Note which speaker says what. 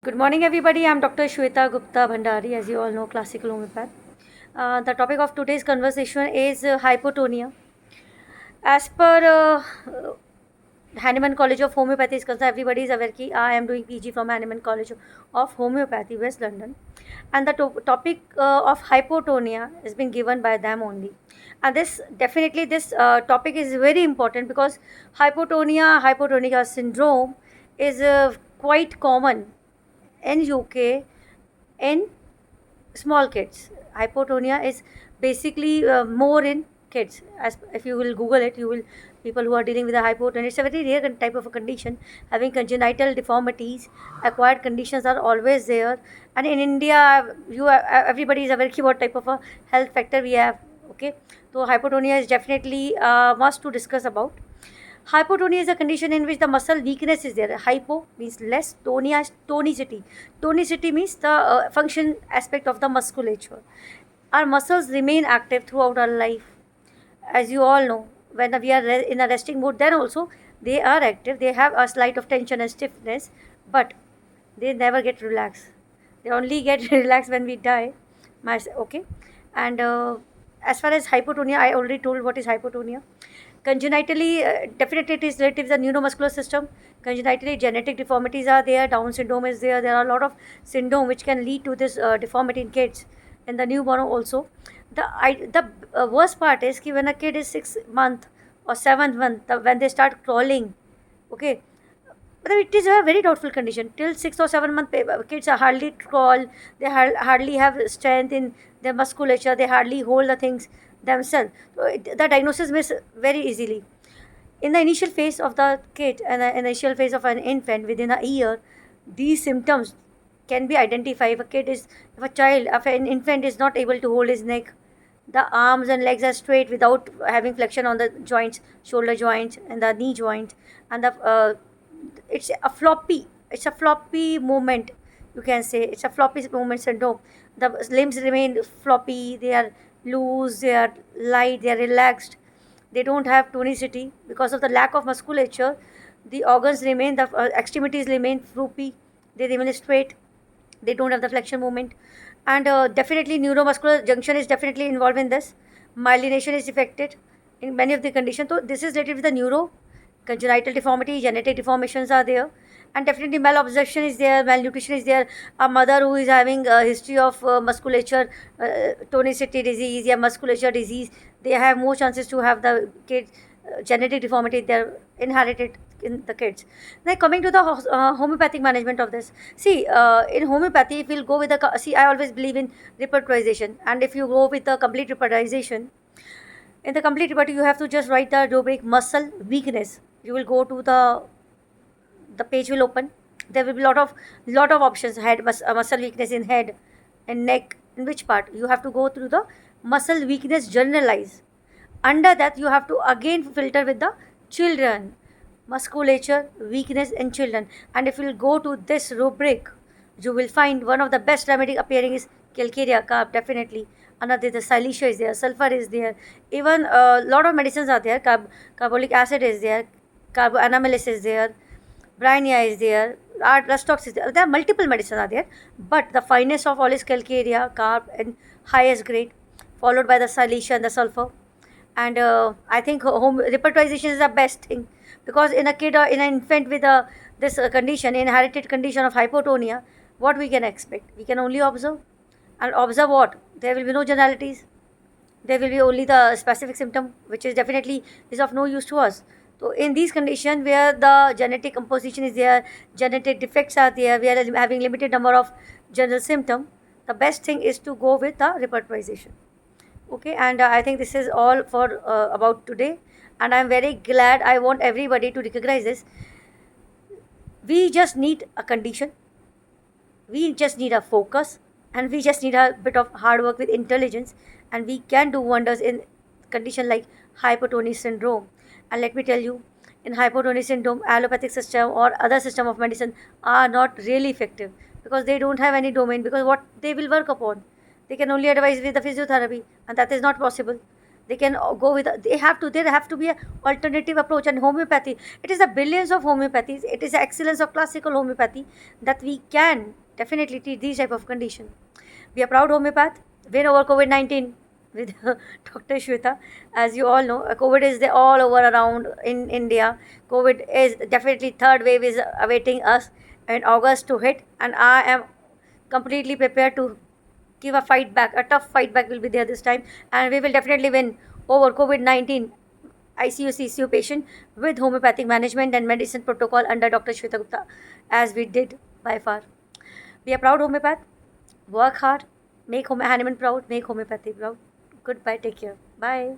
Speaker 1: Good morning, everybody. I'm Dr. Shweta Gupta Bhandari, as you all know, classical homeopath. The topic of today's conversation is hypotonia. As per Hahnemann College of Homeopathy is concerned, everybody is aware that I am doing PG from Hahnemann College of Homeopathy, West London. And the topic of hypotonia has been given by them only. And this topic is very important because hypotonia syndrome is quite common in UK in small kids. Hypotonia is basically more in kids. As if you will Google it, you will people who are dealing with a hypotonia. It's a very rare type of a condition. Having congenital deformities, acquired conditions are always there. And in India, everybody is aware what type of a health factor we have. Okay, so hypotonia is definitely must to discuss about. Hypotonia is a condition in which the muscle weakness is there. Hypo means less, tonia is tonicity. Tonicity means the function aspect of the musculature. Our muscles remain active throughout our life. As you all know, when we are in a resting mode, then also they are active. They have a slight of tension and stiffness, but they never get relaxed. They only get relaxed when we die. Okay, and as far as hypotonia, I already told what is hypotonia. Congenitally, definitely it is related to the neuromuscular system. Congenitally, genetic deformities are there. Down syndrome is there. There are a lot of syndrome which can lead to this deformity in kids and the newborn also. The worst part is कि when a kid is 6 month or 7 month, when they start crawling, okay, but it is a very doubtful condition. Till 6 or 7 month, kids are hardly crawl. They hardly have strength in their musculature. They hardly hold the things themselves. So the diagnosis miss very easily. In the initial phase of the kid and the initial phase of an infant within a year, these symptoms can be identified. If a child, if an infant is not able to hold his neck, the arms and legs are straight without having flexion on the joints, shoulder joints and the knee joint, and the it's a floppy movement, you can say. It's a floppy movement syndrome. The limbs remain floppy, they are loose, they are light, they are relaxed, they don't have tonicity because of the lack of musculature. The organs remain, the extremities remain floppy, they remain straight, they don't have the flexion movement. And definitely neuromuscular junction is definitely involved in this. Myelination is affected in many of the conditions. So this is related with the neuro. Congenital deformity, genetic deformations are there, and definitely malabsorption is there, malnutrition is there. A mother who is having a history of musculature tonicity disease or musculature disease, they have more chances to have the kid genetic deformity. They're inherited in the kids. Now coming to the homeopathic management of this. See, in homeopathy, if we'll go with the I always believe in repertorization, and if you go with the complete repertorization, in the complete report you have to just write the rubric muscle weakness. You will go to the page will open. There will be lot of options. Muscle weakness in head and neck. In which part you have to go through the muscle weakness generalize. Under that you have to again filter with the children, musculature weakness in children. And if you will go to this rubric, you will find one of the best remedy appearing is calcarea carb, definitely. Another, the silicea is there, sulfur is there, even a lot of medicines are there. Carbolic acid is there, carboanamylase is there, Brinia is there, Rustox is there. There are multiple medicines are there, but the finest of all is calcarea carb and highest grade, followed by the silicea and the sulfur. And I think home repertorization is the best thing, because in a kid or in an infant with this condition, inherited condition of hypotonia, what we can expect? We can only observe. And observe what? There will be no generalities. There will be only the specific symptom, which is definitely is of no use to us. So in these conditions where the genetic composition is there, genetic defects are there, we are having limited number of general symptom, the best thing is to go with the repertorization. Okay, and I think this is all for about today, and I'm very glad. I want everybody to recognize this. We just need a condition, we just need a focus, and we just need a bit of hard work with intelligence, and we can do wonders in condition like hypotonic syndrome. And let me tell you, in hypotonic syndrome, allopathic system or other system of medicine are not really effective, because they don't have any domain. Because what they will work upon, they can only advise with the physiotherapy, and that is not possible. They can go with, there have to be a alternative approach. And homeopathy, it is the brilliance of homeopathy, it is the excellence of classical homeopathy, that we can definitely treat these type of condition. We are proud homeopath, win over COVID-19 with Dr. Shweta. As you all know, COVID is there all over around in India. COVID is definitely, third wave is awaiting us in August to hit, and I am completely prepared to give a fight back. A tough fight back will be there this time, and we will definitely win over COVID-19 ICU CCU patient with homeopathic management and medicine protocol under Dr. Shweta Gupta, as we did by far. Be a proud homeopath, work hard, make Hahnemann proud, make homeopathy proud. Goodbye, take care. Bye.